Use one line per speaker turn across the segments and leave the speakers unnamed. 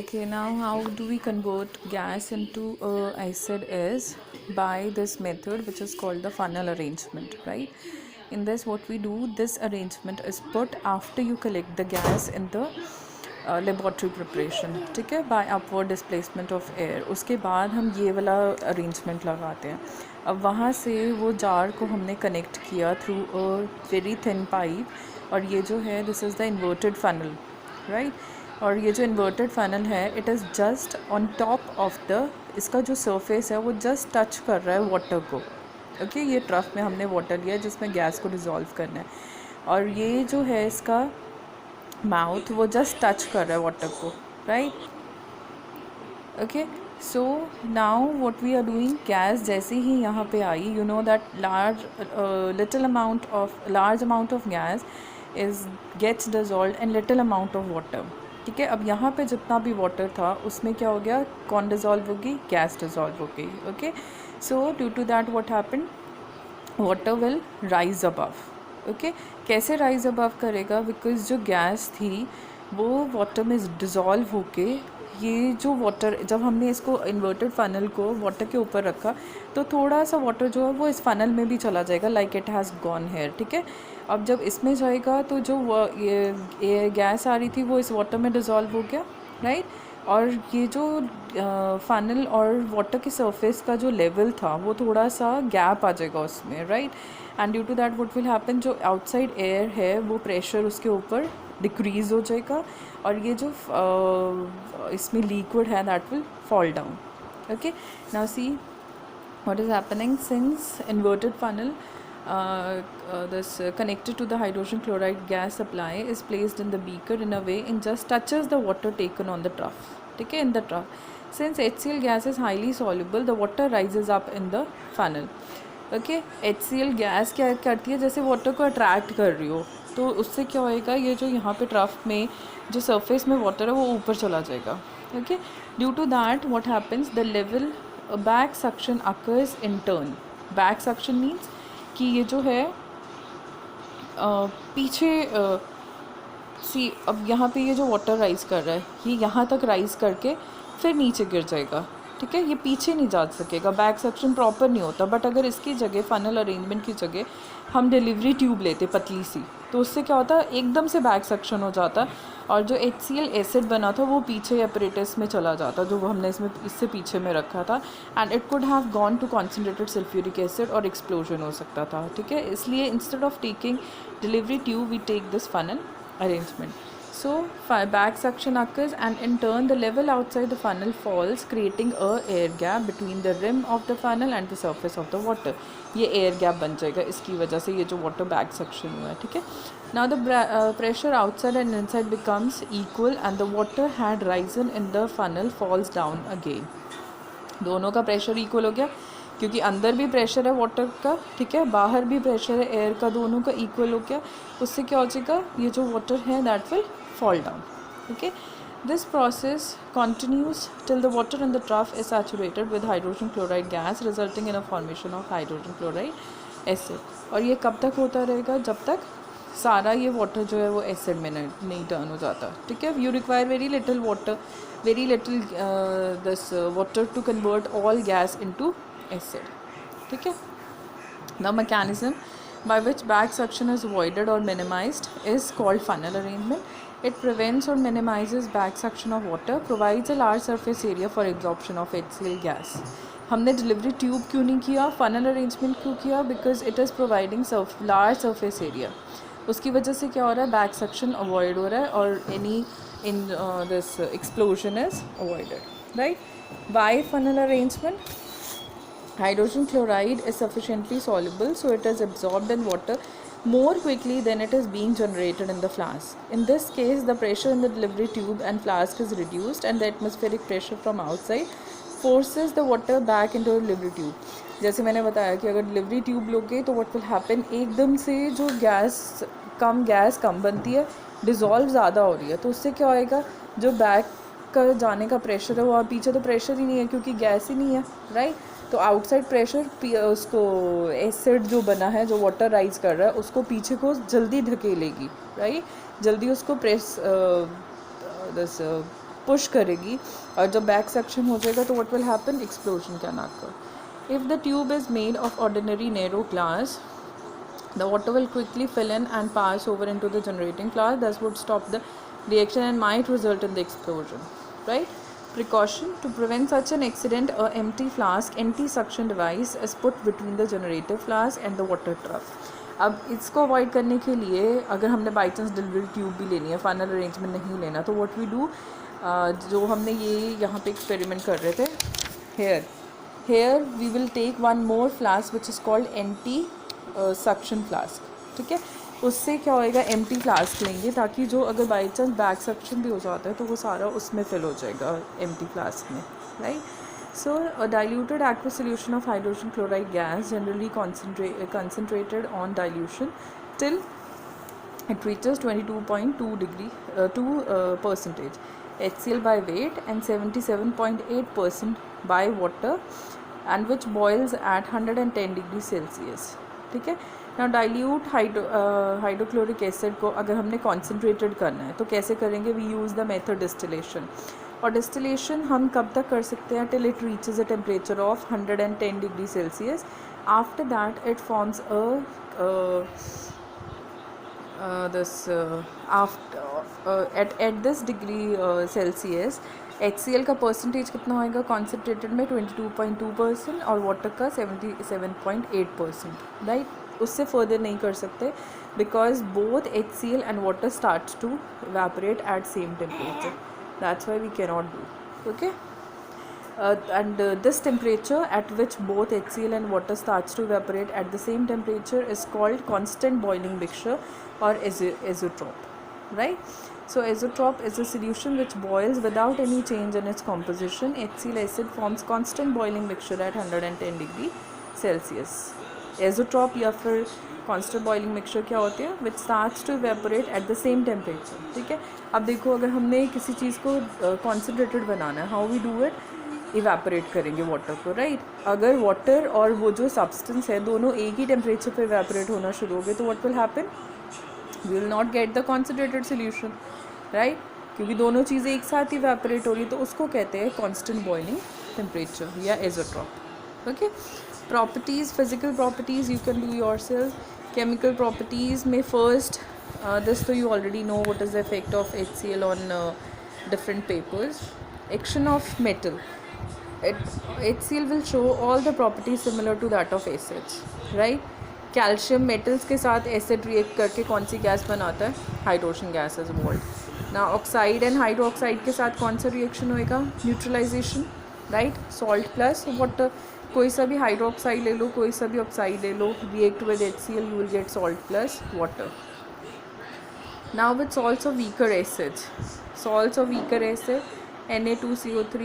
Okay, now how do we convert gas into acid is by this method which is called the funnel arrangement, right? In this, what we do, this arrangement is put after you collect the gas in the laboratory preparation, ठीक है, by upward displacement of air. उसके बाद हम ये वाला arrangement लगाते हैं. अब वहाँ से वो जार को हमने कनेक्ट किया through a very thin pipe, और ये जो है this is the inverted funnel, right. और ये जो इन्वर्टेड फनल है it is just on top of the, इसका जो सरफेस है वो जस्ट टच कर रहा है वाटर को. ओके, ये ट्रफ में हमने वाटर लिया जिसमें गैस को डिज़ोल्व करना है, और ये जो है इसका माउथ वो जस्ट टच कर रहा है वाटर को, right. Okay, so now what we are doing, gas जैसे ही यहाँ पे आई, you know that large amount of gas is gets dissolve in little amount of water. ठीक है, अब यहाँ पे जितना भी वाटर था उसमें क्या हो गया, कौन डिज़ोल्व होगी, गैस डिज़ोल्व हो गई. Okay, so due to that what happen, water will rise above. Okay, कैसे राइज अबव करेगा, बिकॉज जो गैस थी वो वाटर में डिज़ोल्व होके, ये जो वाटर, जब हमने इसको इन्वर्टेड फनल को वाटर के ऊपर रखा तो थोड़ा सा वाटर जो है वो इस फनल में भी चला जाएगा, like it has gone here. ठीक है, अब जब इसमें जाएगा तो जो ये गैस आ रही थी वो इस वाटर में डिज़ोल्व हो गया, राइट. और ये जो फनल और वाटर के सरफेस का जो लेवल था वो थोड़ा सा गैप आ जाएगा उसमें, right. And due to that what will happen, जो आउटसाइड एयर है वो प्रेशर उसके ऊपर डिक्रीज़ हो जाएगा, और ये जो इसमें लिक्विड है that will fall down. Okay, now see what is happening, since inverted funnel this connected to the hydrogen chloride gas supply is placed in the beaker in a way it just touches the water taken on the trough. ठीक है, in the trough, since HCl gas is highly soluble, the water rises up in the funnel. Okay, HCl gas क्या करती है, जैसे water को attract कर रही हो, तो उससे क्या होएगा, ये जो यहाँ पे ट्रफ में जो सरफेस में वाटर है वो ऊपर चला जाएगा. Okay, due to that what happens, the level back suction occurs in turn. Back suction means कि ये जो है पीछे सी, अब यहाँ पे ये जो वाटर राइज कर रहा है ये यहाँ तक राइज करके फिर नीचे गिर जाएगा. ठीक है, ये पीछे नहीं जा सकेगा, बैक सक्शन प्रॉपर नहीं होता. बट अगर इसकी जगह फनल अरेंजमेंट की जगह हम डिलीवरी ट्यूब लेते पतली सी, तो उससे क्या होता, एकदम से बैक सक्शन हो जाता, और जो HCl एसिड बना था वो पीछे एपरेटस में चला जाता, जो हमने इसमें इससे पीछे में रखा था, and it could have gone to concentrated sulphuric acid और एक्सप्लोजन हो सकता था. ठीक है, इसलिए instead of taking delivery tube we take this funnel arrangement. So back suction occurs, and in turn the level outside the funnel falls, creating a air gap between the rim of the funnel and the surface of the water. ये air gap बन जाएगा इसकी वजह से, ये जो water back suction हुआ है. ठीक है, now the pressure outside and inside becomes equal, and the water had risen in the funnel falls down again. दोनों का प्रेशर इक्वल हो गया, क्योंकि अंदर भी प्रेशर है वाटर का, ठीक है, बाहर भी प्रेशर है एयर का, दोनों का इक्वल हो गया. उससे क्या हो जाएगा, ये जो वाटर है that will fall down. Okay, this process continues till the water in the trough is saturated with hydrogen chloride gas, resulting in a formation of hydrogen chloride acid. और ये कब तक होता रहेगा, जब तक सारा ये वाटर जो है वो एसिड में नहीं टर्न हो जाता. ठीक है, you require very little water, very little this water to convert all gas into acid. ठीक है, the mechanism by which back suction is avoided or minimized is called funnel arrangement. It prevents or minimizes back suction of water, provides a large surface area for absorption of HCl gas. हमने delivery tube क्यों नहीं किया, funnel arrangement क्यों किया, because it is providing large surface area. उसकी वजह से क्या हो रहा है, बैक सक्शन अवॉइड हो रहा है, और any in this explosion is avoided, right. Why funnel arrangement, hydrogen chloride is sufficiently soluble, so it is absorbed in water more quickly than it is being generated in the flask. In this case, the pressure in the delivery tube and flask is reduced, and the atmospheric pressure from outside forces the water back into the delivery tube. जैसे मैंने बताया कि अगर delivery tube लोगे तो what will happen, एकदम से जो गैस कम बनती है, डिज़ोल्व ज़्यादा हो रही है, तो उससे क्या होएगा, जो बैक का जाने का प्रेशर है वो पीछे तो प्रेशर ही नहीं है क्योंकि गैस ही नहीं है, राइट. तो आउटसाइड प्रेशर उसको एसिड जो बना है, जो वाटर राइज कर रहा है, उसको पीछे को जल्दी धकेलेगी, राइट, जल्दी उसको पुश करेगी और जब बैक सेक्शन हो जाएगा तो what will happen, explosion can occur. If the tube is made of ordinary narrow glass, the water will quickly fill in and pass over into the generating flask, thus would stop the reaction and might result in the explosion, right? Precaution: to prevent such an accident, a empty flask anti-suction device is put between the generator flask and the water trough. अब इसको avoid करने के लिए अगर हमने by chance delivery tube भी लेनी है, फाइनल अरेंजमेंट नहीं लेना, तो व्हाट वी डू, जो हमने ये यहाँ पे एक्सपेरिमेंट कर रहे थे, here we will take one more flask which is called anti suction flask, ठीक है। उससे क्या होएगा, एम्प्टी फ्लास्क लेंगे ताकि जो अगर बाई चांस बैक सक्शन भी हो जाता है तो वो सारा उसमें फिल हो जाएगा एम्प्टी फ्लास्क में, right. So a diluted aqueous solution of hydrogen chloride gas generally concentrated on dilution till it reaches 22.2%, HCl by weight, and 77.8% by water, and which boils at 110 degree Celsius, ठीक है। ना dilute hydrochloric acid को अगर हमने concentrated करना है तो कैसे करेंगे, we use the method distillation. और डिस्टिलेशन हम कब तक कर सकते हैं, till it reaches a temperature of 110 degree Celsius. After that it forms at this degree Celsius HCl का परसेंटेज कितना होएगा कॉन्सेंट्रेटेड में, 22.2% और वाटर का 77.8%, राइट। उससे फर्दर नहीं कर सकते because both HCl and water starts to evaporate at same temperature, that's why we can not do, okay. And this temperature at which both HCl and water starts to evaporate at the same temperature is called constant boiling mixture or azeotrope, right? So azeotrope is a solution which boils without any change in its composition. HCl acid forms constant boiling mixture at 110 degree Celsius. Azeotrope या फिर constant boiling mixture क्या होते हैं, which starts to evaporate at the same temperature, ठीक है। अब देखो अगर हमने किसी चीज़ को concentrated बनाना है, how we do it, evaporate करेंगे वाटर को, राइट। अगर वाटर और वो जो सब्सटेंस है दोनों एक ही टेम्परेचर पे इवेपोरेट होना शुरू हो गए तो what will happen, we will not get the concentrated solution, right, क्योंकि दोनों चीज़ें एक साथ इवेपोरेट हो रही है, तो उसको कहते हैं कांस्टेंट बॉइलिंग टेम्परेचर या azeotrope, okay. Properties, physical properties you can do yourself. Chemical properties में फर्स्ट, दिस तो you already know what is the effect of HCl on different papers. Action of metal, HCl will show all the properties similar to that of acids, right? Calcium metals के साथ acid react करके कौन सी gas बनाता है, hydrogen gas is involve. ना oxide and hydroxide के साथ कौन सा रिएक्शन होएगा, neutralisation, right. Salt plus water, कोई सा भी हाइड्रोक्साइड ले लो, कोई सा भी ऑक्साइड ले लो, react with HCl you will get salt plus water. Now with salts of weaker acids, salts of weaker acid Na2CO3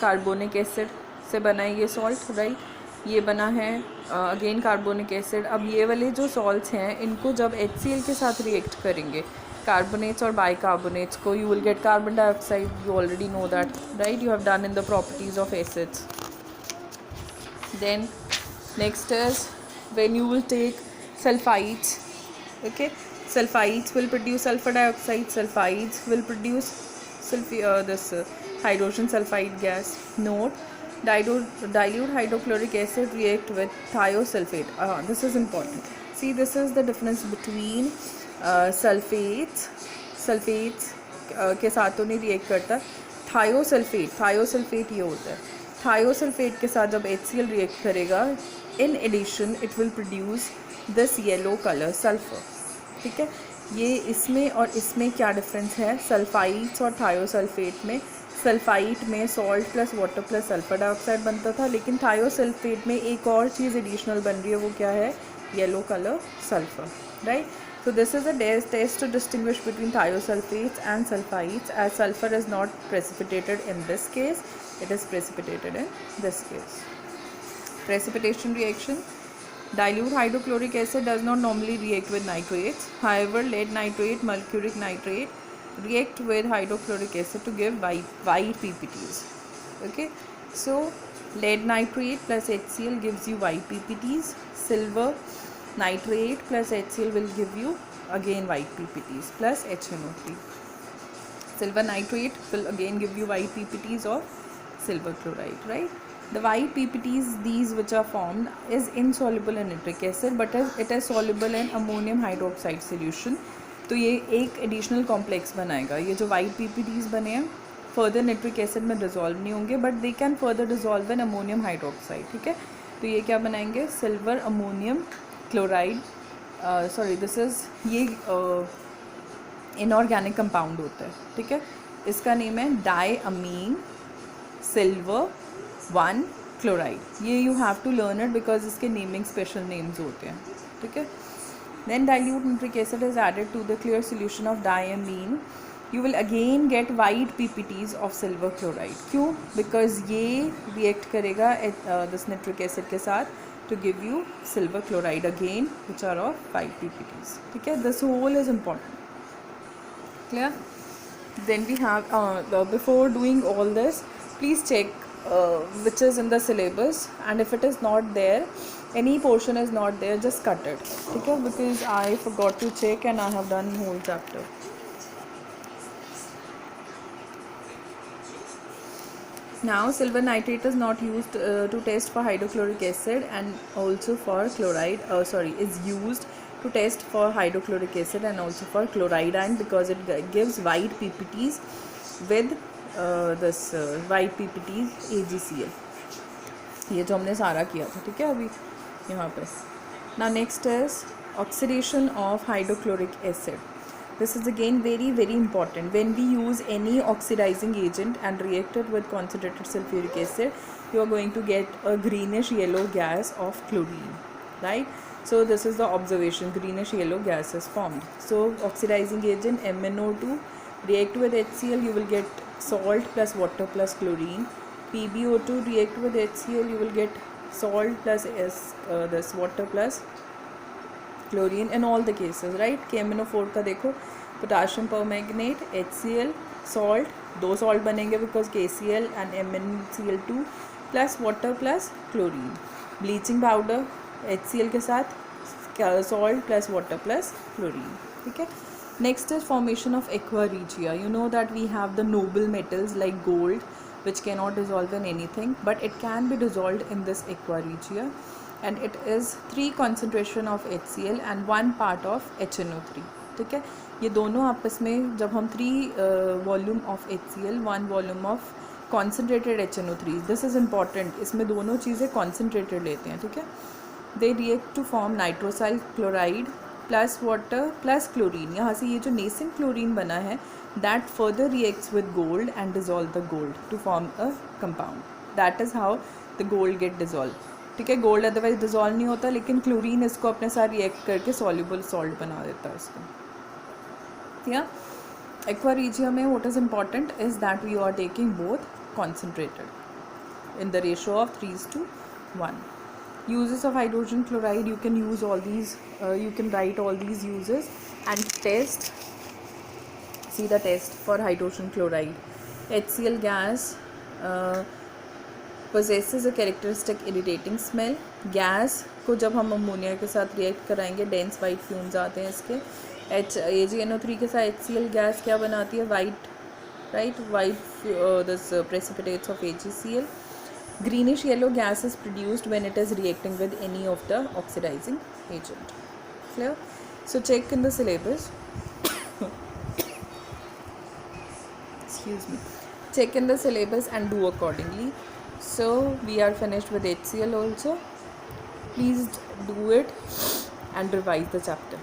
carbonic acid से बना है ये सॉल्ट, राइट। ये बना है अगेन कार्बोनिक एसिड। अब ये वाले जो सॉल्ट्स हैं इनको जब HCl के साथ रिएक्ट करेंगे, कार्बोनेट्स और बाइकार्बोनेट्स को, you will get carbon dioxide, you already know that, right, you have done in the properties of acids. Then next is when you will take sulphides, okay, sulphides will produce sulphur dioxide, sulphides will produce hydrogen sulfide gas. Note: dilute hydrochloric acid react with thiosulfate. This is important. See, this is the difference between sulfates के साथ तो नहीं react करता, thiosulphate ये होता है। Thiosulphate के साथ जब HCl रिएक्ट करेगा, in addition it will produce this yellow colour sulphur, ठीक है। ये इसमें और इसमें क्या डिफरेंस है, सल्फाइड्स और थायोसल्फेट में, सल्फाइड में salt plus water plus sulphur dioxide बनता था, लेकिन थायोसल्फेट में एक और चीज़ एडिशनल बन रही है, वो क्या है, yellow colour sulphur, right. So this is a test to distinguish between thiosulfates and sulfides, as sulfur is not precipitated in this case, it is precipitated in this case. Precipitation reaction. Dilute hydrochloric acid does not normally react with nitrates. However, lead nitrate, mercuric nitrate react with hydrochloric acid to give white PPTs. Okay, so lead nitrate plus HCl gives you white PPTs. Silver nitrate plus HCl will give you again white PPTs plus HNO3. Silver nitrate will again give you white PPTs of silver chloride, right? The white PPTs, these which are formed, is insoluble in nitric acid, but it is soluble in ammonium hydroxide solution. तो ये एक additional complex बनाएगा. ये जो white PPTs बने हैं further nitric acid में dissolve नहीं होंगे, but they can further dissolve in ammonium hydroxide. ठीक है, तो ये क्या बनाएंगे, silver ammonium chloride. Sorry, this is ये इनऑर्गेनिक कंपाउंड होता है. ठीक है, इसका नेम है डाई अमीन सिल्वर 1 क्लोराइड. ये you have to learn it because इसके नेमिंग स्पेशल नेम्स होते हैं. ठीक है, then dilute nitric acid is added to the clear solution of diamine. You will again get white PPTs of silver chloride. क्यों? Because ये react करेगा this nitric acid के साथ to give you silver chloride again, which are of white PPTs. ठीक है, this whole is important. Clear? Then we have before doing all this, please check which is in the syllabus, and if it is not there, any portion is not there, just cut it. ठीक है, because I forgot to check and I have done whole chapter. Now silver nitrate is not used to test for hydrochloric acid, and also for chloride, is used to test for hydrochloric acid and also for chloride, because it gives white PPTs with this white PPTs AgCl. ये जो हमने सारा किया था. ठीक है, अभी यहाँ पे. Now next is oxidation of hydrochloric acid. This is again very very important. When we use any oxidizing agent and react it with concentrated sulfuric acid, you are going to get a greenish yellow gas of chlorine, right? So this is the observation, greenish yellow gas is formed. So oxidizing agent MnO2 react with HCl, you will get salt plus water plus chlorine. PbO2 react with HCl, you will get salt plus this water plus chlorine in all the cases, right? KMnO4 का देखो, potassium permanganate, HCl, salt, दो salt बनेंगे because KCl and MnCl2 plus water plus chlorine. Bleaching powder HCl के साथ salt plus water plus chlorine. ठीक है, next is formation of aqua regia. You know that we have the noble metals like gold which cannot dissolve in anything, but it can be dissolved in this aqua regia, and it is 3 concentration of HCl and 1 part of HNO3. ठीक है, ये दोनों आपस में जब हम 3 volume of HCl 1 volume of concentrated HNO3, this is important, इसमें दोनों चीज़ें concentrated लेते हैं. ठीक है, they react to form nitrosyl chloride plus water plus chlorine. यहाँ से ये जो नेसेंट क्लोरीन बना है that further reacts with gold and dissolve the gold to form a compound. That is how the gold get dissolved. ठीक है, gold otherwise dissolve नहीं होता, लेकिन क्लोरीन इसको अपने साथ रिएक्ट करके सॉल्युबल सॉल्ट बना देता है इसको. ठीक है, एक्वा रिजिया में what is important is that we are taking both concentrated in the ratio of 3:1. Uses of hydrogen chloride, you can use all these, you can write all these uses and test. See the test for hydrogen chloride. HCl gas possesses a characteristic irritating smell. Gas को जब हम ammonia के साथ react कराएंगे dense white fumes आते हैं इसके. AgNO3 के साथ HCl गैस क्या बनाती है, white, right, white this precipitates of AgCl. Greenish yellow gas is produced when it is reacting with any of the oxidizing agent. Clear? So check in the syllabus. Excuse me. Check in the syllabus and do accordingly. So we are finished with HCl also. Please do it and revise the chapter.